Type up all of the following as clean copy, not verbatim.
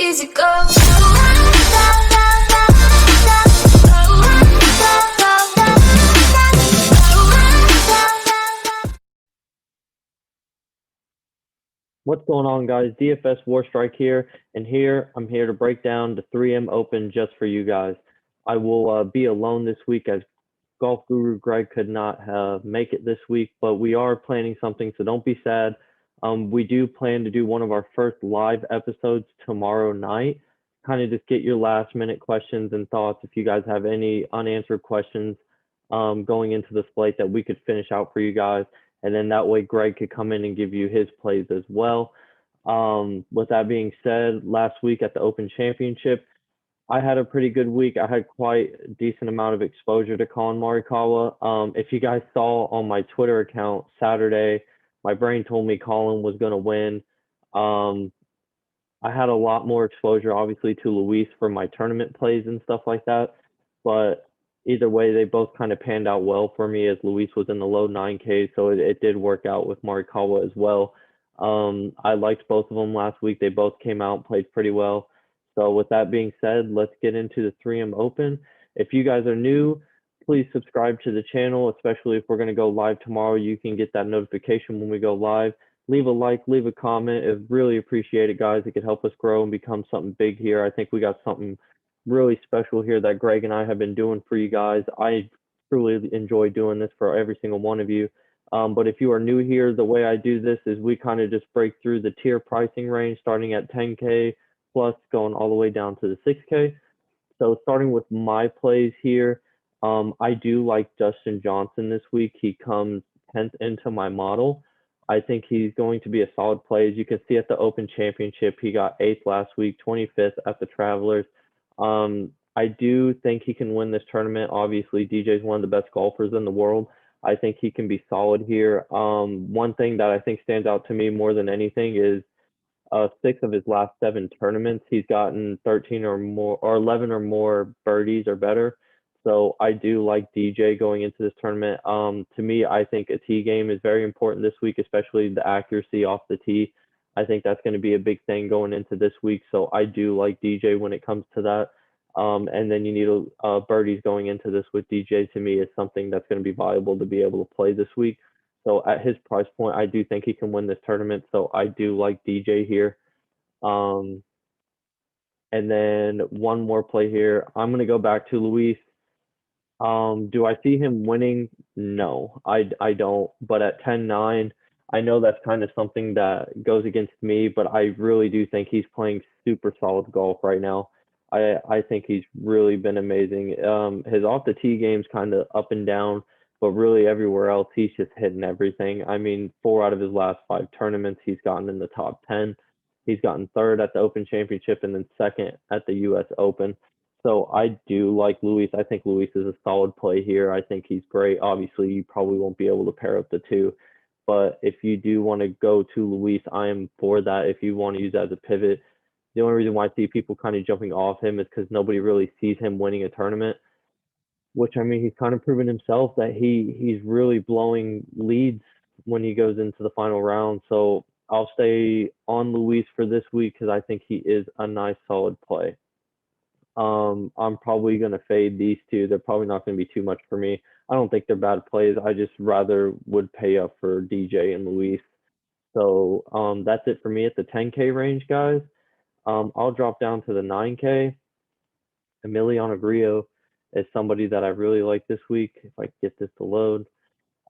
easy go. What's going on, guys? DFS War Strike here, and I'm here to break down the 3M Open just for you guys. I will be alone this week as Golf Guru Greg could not make it this week, but we are planning something, so don't be sad. We do plan to do one of our first live episodes tomorrow night. Kind of just get your last minute questions and thoughts if you guys have any unanswered questions going into the slate that we could finish out for you guys. And then that way Greg could come in and give you his plays as well. With that being said, last week at the Open Championship, I had a pretty good week. I had quite a decent amount of exposure to Colin Morikawa. If you guys saw on my Twitter account Saturday, my brain told me Colin was going to win. I had a lot more exposure, obviously, to Luis for my tournament plays and stuff like that. But either way, they both kind of panned out well for me as Luis was in the low 9K, so it did work out with Morikawa as well. I liked both of them last week. They both came out and played pretty well. So with that being said, let's get into the 3M Open. If you guys are new, please subscribe to the channel, especially if we're going to go live tomorrow. You can get that notification when we go live. Leave a like, leave a comment. I really appreciate it, guys. It could help us grow and become something big here. I think we got something really special here that Greg and I have been doing for you guys. I truly enjoy doing this for every single one of you. But if you are new here, the way I do this is we kind of just break through the tier pricing range, starting at 10K plus, going all the way down to the 6K. So starting with my plays here, I do like Dustin Johnson this week. He comes 10th into my model. I think he's going to be a solid play. As you can see at the Open Championship, he got 8th last week, 25th at the Travelers. I do think he can win this tournament. Obviously, DJ is one of the best golfers in the world. I think he can be solid here. One thing that I think stands out to me more than anything is 6 of his last 7 tournaments, he's gotten 13 or more or 11 or more birdies or better. So I do like DJ going into this tournament. To me, I think a tee game is very important this week, especially the accuracy off the tee. I think that's going to be a big thing going into this week. So I do like DJ when it comes to that. And then you need birdies going into this with DJ. To me, is something that's going to be viable to be able to play this week. So at his price point, I do think he can win this tournament. So I do like DJ here. And then one more play here. I'm going to go back to Luis. Do I see him winning? No, I don't. But at 10-9, I know that's kind of something that goes against me, but I really do think he's playing super solid golf right now. I think he's really been amazing. His off the tee game's kind of up and down, but really everywhere else he's just hitting everything. I mean, 4 out of his last 5 tournaments he's gotten in the top 10. He's gotten 3rd at the Open Championship and then 2nd at the U.S. Open. So I do like Luis. I think Luis is a solid play here. I think he's great. Obviously, you probably won't be able to pair up the two, but if you do want to go to Luis, I am for that. If you want to use that as a pivot, the only reason why I see people kind of jumping off him is because nobody really sees him winning a tournament. Which, I mean, he's kind of proven himself that he's really blowing leads when he goes into the final round. So I'll stay on Luis for this week because I think he is a nice solid play. I'm probably going to fade these two. They're probably not going to be too much for me. I don't think they're bad plays. I just rather would pay up for DJ and Luis. So that's it for me at the 10K range, guys. I'll drop down to the 9K. Emiliano Grillo is somebody that I really like this week. If I get this to load.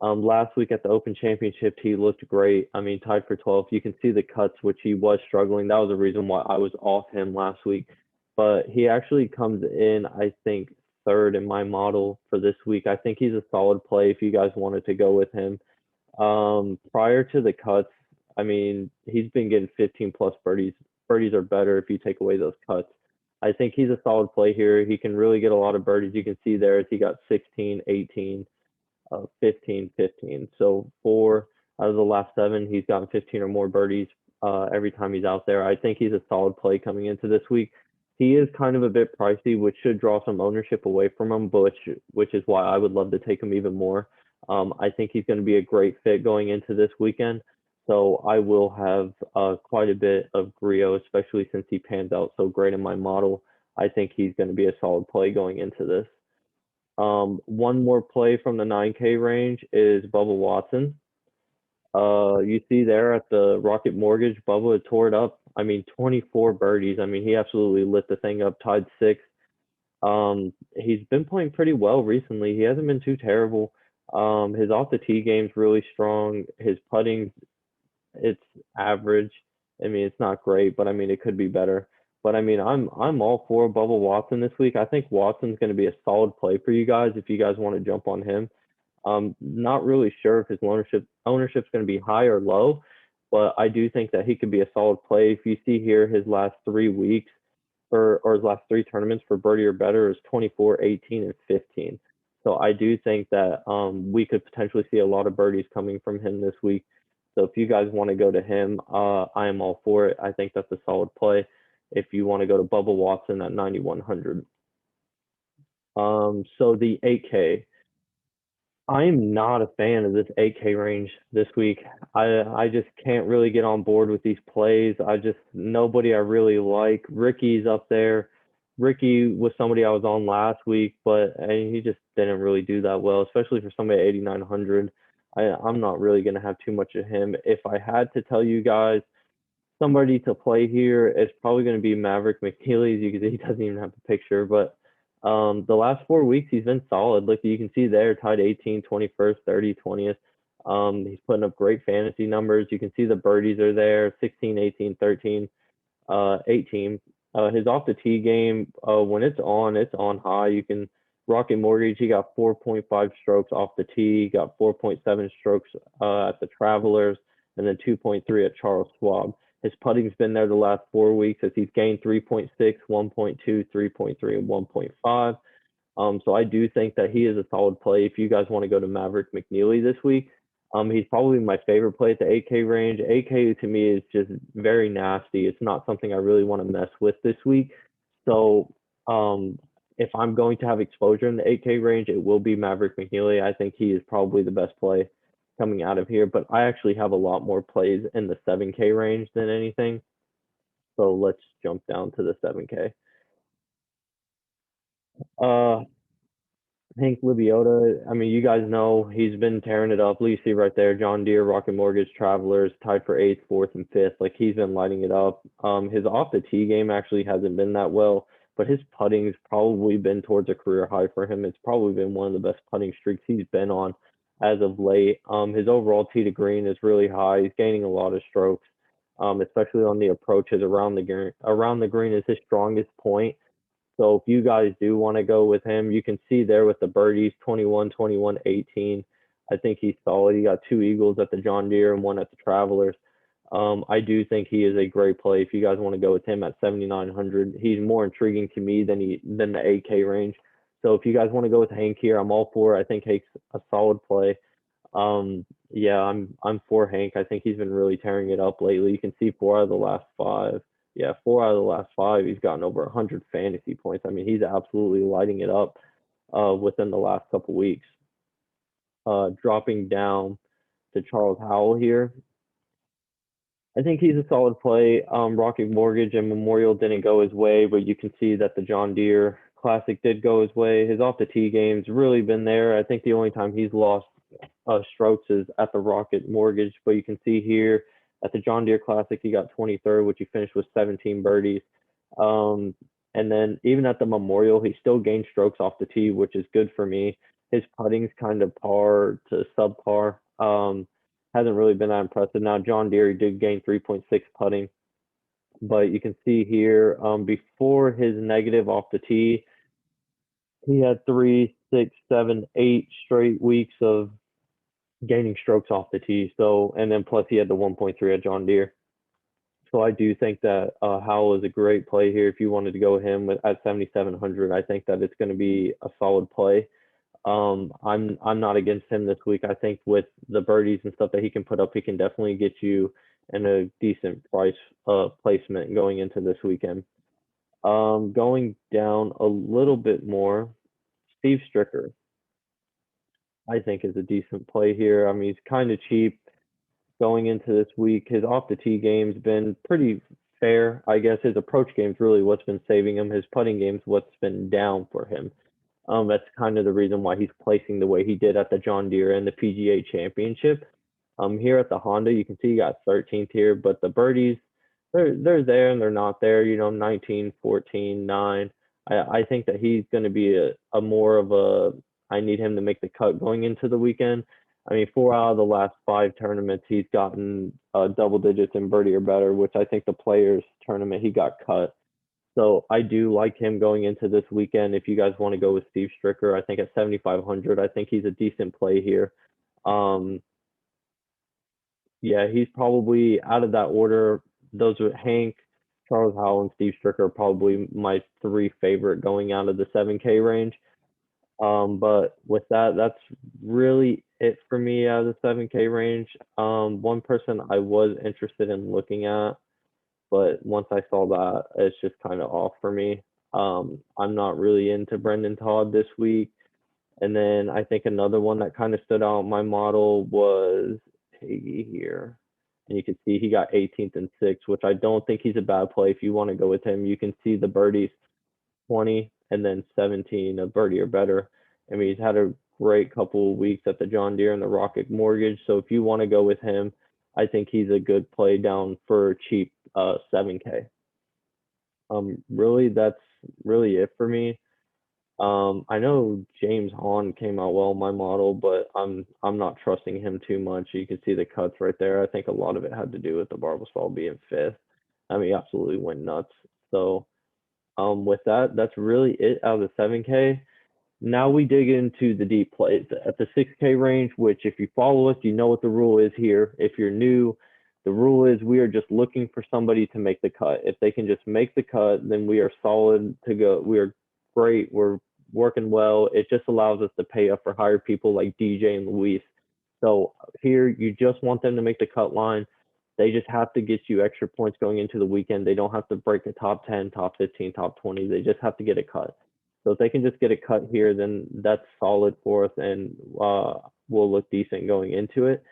Last week at the Open Championship, he looked great. I mean, tied for 12th. You can see the cuts, which he was struggling. That was the reason why I was off him last week. But he actually comes in, I think, 3rd in my model for this week. I think he's a solid play if you guys wanted to go with him. Prior to the cuts, I mean, he's been getting 15 plus birdies. Birdies are better if you take away those cuts. I think he's a solid play here. He can really get a lot of birdies. You can see there he got 16, 18, 15, 15. So 4 out of the last 7, he's gotten 15 or more birdies every time he's out there. I think he's a solid play coming into this week. He is kind of a bit pricey, which should draw some ownership away from him, but which is why I would love to take him even more. I think he's going to be a great fit going into this weekend. So I will have quite a bit of Grio, especially since he pans out so great in my model. I think he's going to be a solid play going into this. One more play from the 9K range is Bubba Watson. You see there at the Rocket Mortgage, Bubba tore it up. I mean, 24 birdies. I mean, he absolutely lit the thing up, tied sixth. He's been playing pretty well recently. He hasn't been too terrible. His off the tee game's really strong. His putting, it's average. I mean, it's not great, but I mean, it could be better. But I mean, I'm all for Bubba Watson this week. I think Watson's going to be a solid play for you guys if you guys want to jump on him. Not really sure if his ownership's going to be high or low, but I do think that he could be a solid play. If you see here, his last 3 weeks or his last three tournaments for birdie or better is 24, 18, and 15. So I do think that we could potentially see a lot of birdies coming from him this week. So if you guys want to go to him, I am all for it. I think that's a solid play. If you want to go to Bubba Watson at 9,100. So the 8K. I'm not a fan of this 8K range this week. I just can't really get on board with these plays. I just nobody I really like. Ricky's up there. Ricky was somebody I was on last week, but he just didn't really do that well, especially for somebody at 8,900. I'm not really gonna have too much of him. If I had to tell you guys somebody to play here is probably going to be Maverick McNeely. As you can see, he doesn't even have a picture, but the last 4 weeks he's been solid. Look, you can see there, tied 18, 21st, 30, 20th. He's putting up great fantasy numbers. You can see the birdies are there, 16, 18, 13, 18. His off the tee game, when it's on high. You can Rocket Mortgage. He got 4.5 strokes off the tee. He got 4.7 strokes at the Travelers, and then 2.3 at Charles Schwab. His putting's been there the last 4 weeks as he's gained 3.6, 1.2, 3.3, and 1.5. So I do think that he is a solid play. If you guys want to go to Maverick McNeely this week, he's probably my favorite play at the 8K range. 8K to me is just very nasty. It's not something I really want to mess with this week. So if I'm going to have exposure in the 8K range, it will be Maverick McNeely. I think he is probably the best play coming out of here, but I actually have a lot more plays in the 7K range than anything. So let's jump down to the 7K. Uh, Hank Libiota, I mean, you guys know he's been tearing it up. You see right there, John Deere, Rocket Mortgage, Travelers, tied for eighth, fourth, and fifth. Like he's been lighting it up. His off the tee game actually hasn't been that well, but his putting's probably been towards a career high for him. It's probably been one of the best putting streaks he's been on as of late. His overall tee to green is really high. He's gaining a lot of strokes, especially on the approaches around the green. Around the green is his strongest point. So if you guys do want to go with him, you can see there with the birdies 21, 21, 18. I think he's solid. He got two eagles at the John Deere and one at the Travelers. I do think he is a great play. If you guys want to go with him at 7,900, he's more intriguing to me than the 8K range. So if you guys want to go with Hank here, I'm all for it. I think Hank's a solid play. Yeah, I'm for Hank. I think he's been really tearing it up lately. You can see 4 out of the last 5. Yeah, 4 out of the last 5, he's gotten over 100 fantasy points. I mean, he's absolutely lighting it up within the last couple weeks. Dropping down to Charles Howell here. I think he's a solid play. Rocket Mortgage and Memorial didn't go his way, but you can see that the John Deere Classic did go his way. His off the tee game's really been there. I think the only time he's lost strokes is at the Rocket Mortgage, but you can see here at the John Deere Classic, he got 23rd, which he finished with 17 birdies. And then even at the Memorial, he still gained strokes off the tee, which is good for me. His putting's kind of par to subpar. Hasn't really been that impressive. Now, John Deere did gain 3.6 putting, but you can see here before his negative off the tee, he had 3, 6, 7, 8 straight weeks of gaining strokes off the tee. So, and then plus he had the 1.3 at John Deere. So I do think that Howell is a great play here. If you wanted to go with him at 7,700, I think that it's going to be a solid play. I'm not against him this week. I think with the birdies and stuff that he can put up, he can definitely get you in a decent price placement going into this weekend. Going down a little bit more, Steve Stricker, I think is a decent play here. I mean, he's kind of cheap. going into this week. His off the tee game's been pretty fair, I guess. His approach game's really what's been saving him. His putting game's what's been down for him. That's kind of the reason why he's placing the way he did at the John Deere and the PGA Championship. Here at the Honda, you can see he got 13th here, but the birdies, they're there and they're not there. 19, 14, 9. I think that he's going to be a more of a. I need him to make the cut going into the weekend. I mean, 4 out of the last 5 tournaments, he's gotten double digits in birdie or better, which I think the Players tournament he got cut. So I do like him going into this weekend. If you guys want to go with Steve Stricker, I think at 7,500, I think he's a decent play here. Yeah, he's probably out of that order. Those are Hank, Charles Howell, and Steve Stricker are probably my 3 favorite going out of the 7K range. But with that, that's really it for me out of the 7K range. One person I was interested in looking at, but once I saw that, it's just kind of off for me. I'm not really into Brendan Todd this week. And then I think another one that kind of stood out in my model was Higgy here. And you can see he got 18th and 6th, which I don't think he's a bad play if you want to go with him. You can see the birdies 20 and then 17, a birdie or better. I mean, he's had a great couple of weeks at the John Deere and the Rocket Mortgage. So if you want to go with him, I think he's a good play down for cheap 7K. Really, that's really it for me. I know James Hahn came out well in my model, but I'm not trusting him too much. You can see the cuts right there. I think a lot of it had to do with the Barbasol being 5th. I mean, he absolutely went nuts. So with that, that's really it out of the 7K. Now we dig into the deep plays at the 6K range, which if you follow us, you know what the rule is here. If you're new, the rule is we are just looking for somebody to make the cut. If they can just make the cut, then we are solid to go. We are great. We're working well. It just allows us to pay up for higher people like DJ and Luis. So here, you just want them to make the cut line. They just have to get you extra points going into the weekend. They don't have to break the top 10, top 15, top 20. They just have to get a cut. So if they can just get a cut here, then that's solid for us, and we'll look decent going into it.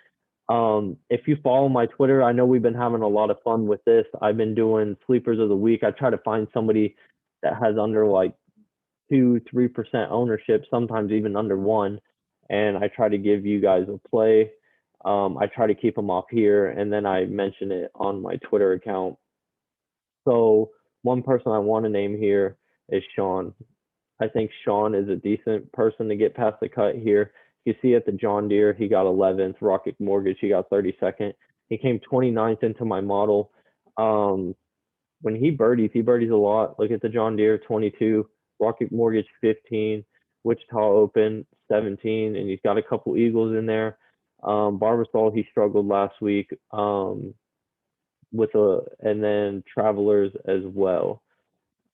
If you follow my Twitter, I know we've been having a lot of fun with this. I've been doing sleepers of the week. I try to find somebody that has under like 2-3% ownership, sometimes even under 1, and I try to give you guys a play. I try to keep them off here, and then I mention it on my Twitter account. So one person I want to name here is Sean. I think Sean is a decent person to get past the cut here. You see at the John Deere, he got 11th. Rocket Mortgage, he got 32nd. He came 29th into my model. When he birdies a lot. Look at the John Deere, 22. Rocket Mortgage, 15. Wichita Open, 17. And he's got a couple Eagles in there. Barbasol, he struggled last week and then Travelers as well.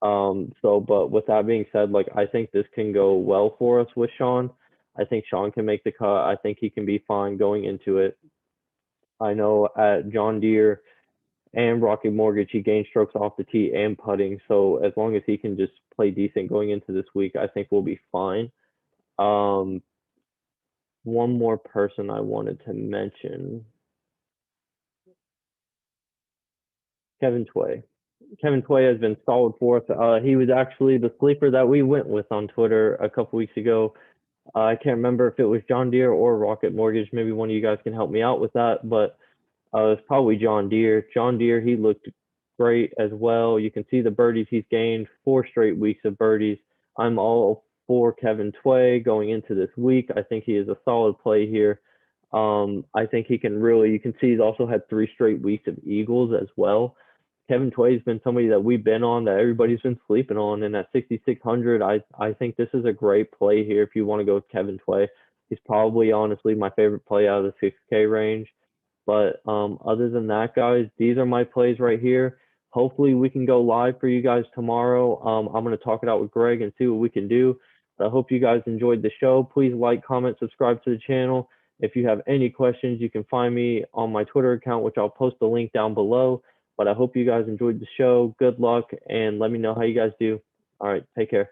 But with that being said, like I think this can go well for us with Sean. I think Sean can make the cut. I think he can be fine going into it. I know at John Deere and Rocket Mortgage, he gained strokes off the tee and putting. So as long as he can just play decent going into this week, I think we'll be fine. One more person I wanted to mention. Kevin Tway. Kevin Tway has been solid for us. He was actually the sleeper that we went with on Twitter a couple weeks ago. I can't remember if it was John Deere or Rocket Mortgage. Maybe one of you guys can help me out with that, but it's probably John Deere. John Deere, he looked great as well. You can see the birdies he's gained, 4 straight weeks of birdies. I'm all for Kevin Tway going into this week. I think he is a solid play here. I think he can really, you can see he's also had 3 straight weeks of Eagles as well. Kevin Tway's been somebody that we've been on, that everybody's been sleeping on, and at 6,600, I think this is a great play here if you want to go with Kevin Tway. He's probably honestly my favorite play out of the 6K range. But other than that, guys, these are my plays right here. Hopefully we can go live for you guys tomorrow. I'm going to talk it out with Greg and see what we can do. But I hope you guys enjoyed the show. Please like, comment, subscribe to the channel. If you have any questions, you can find me on my Twitter account, which I'll post the link down below. But I hope you guys enjoyed the show. Good luck, and let me know how you guys do. All right, take care.